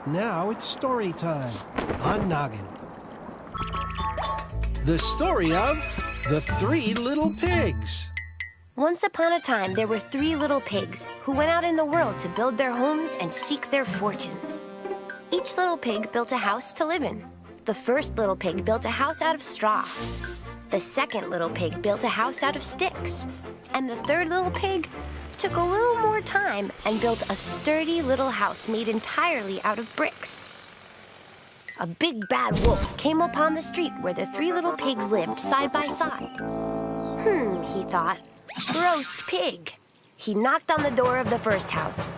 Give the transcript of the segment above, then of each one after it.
Now it's story time on Noggin. The story of the Three Little Pigs. Once upon a time, there were 3 little pigs who went out in the world to build their homes and seek their fortunes. Each little pig built a house to live in. The first little pig built a house out of straw. The second little pig built a house out of sticks. And the third little pig took a little more time and built a sturdy little house made entirely out of bricks. A big bad wolf came upon the street where the 3 little pigs lived side by side. He thought, roast pig. He knocked on the door of the first house.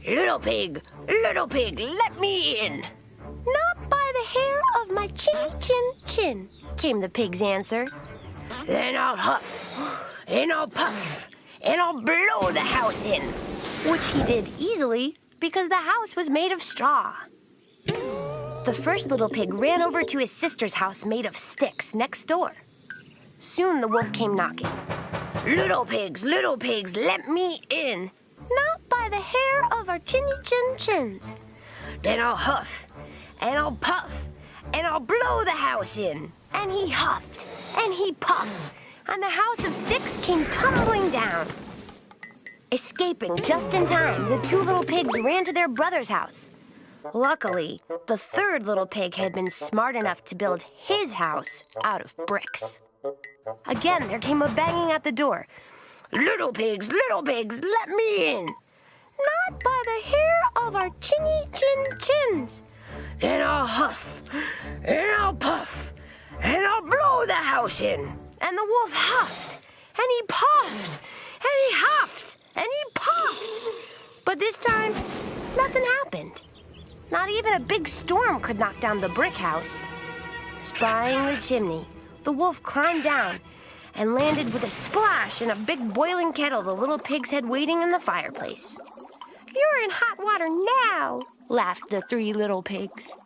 Little pig, let me in. Not by the hair of my chinny chin chin, came the pig's answer. Then I'll huff, and I'll puff, and I'll blow the house in. Which he did easily because the house was made of straw. The first little pig ran over to his sister's house made of sticks next door. Soon the wolf came knocking. Little pigs, let me in. Not by the hair of our chinny chin chins. Then I'll huff, and I'll puff, and I'll blow the house in. And he huffed, and he puffed, and the house of sticks came tumbling down. Escaping just in time, the 2 little pigs ran to their brother's house. Luckily, the third little pig had been smart enough to build his house out of bricks. Again, there came a banging at the door. Little pigs, let me in. Not by the hair of our chinny chin chins. Then I'll huff, and I'll puff, and I'll blow the house in. And the wolf huffed, and he puffed, and he huffed, and he puffed. But this time, nothing happened. Not even a big storm could knock down the brick house. Spying the chimney, the wolf climbed down and landed with a splash in a big boiling kettle the little pigs had waiting in the fireplace. You're in hot water now, laughed the 3 little pigs.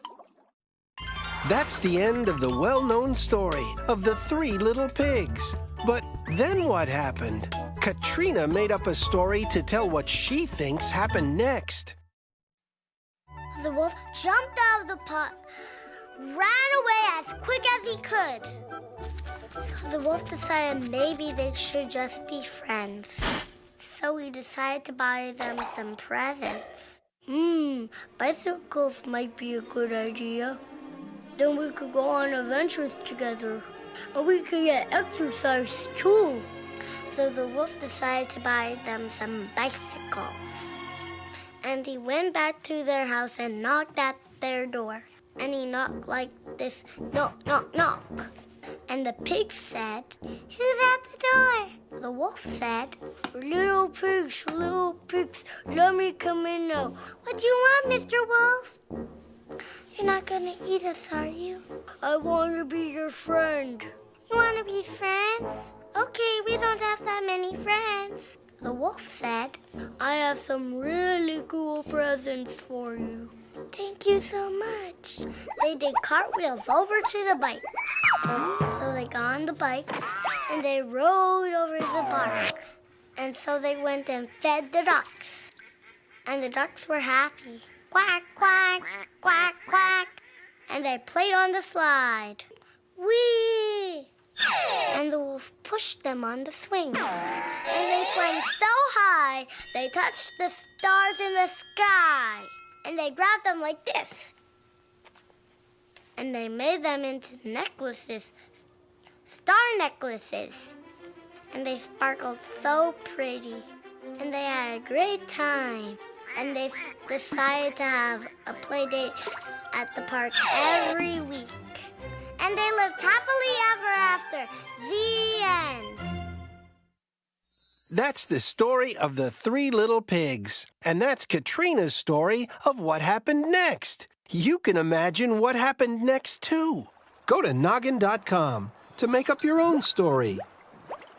That's the end of the well-known story of the 3 Little Pigs. But then what happened? Katrina made up a story to tell what she thinks happened next. The wolf jumped out of the pot, ran away as quick as he could. So the wolf decided maybe they should just be friends. So he decided to buy them some presents. Bicycles might be a good idea. Then we could go on adventures together. And we could get exercise too. So the wolf decided to buy them some bicycles. And he went back to their house and knocked at their door. And he knocked like this, knock, knock, knock. And the pig said, who's at the door? The wolf said, little pigs, let me come in now. What do you want, Mr. Wolf? You're not gonna eat us, are you? I want to be your friend. You want to be friends? Okay, we don't have that many friends. The wolf said, I have some really cool presents for you. Thank you so much. They did cartwheels over to the bike. So they got on the bikes and they rode over the bark. And so they went and fed the ducks. And the ducks were happy. Quack, quack, quack, quack. And they played on the slide. Whee! And the wolf pushed them on the swings. And they swam so high, they touched the stars in the sky. And they grabbed them like this. And they made them into necklaces, star necklaces. And they sparkled so pretty. And they had a great time. And they decided to have a play date at the park every week. And they lived happily ever after. The end. That's the story of the 3 Little Pigs. And that's Katrina's story of what happened next. You can imagine what happened next, too. Go to Noggin.com to make up your own story.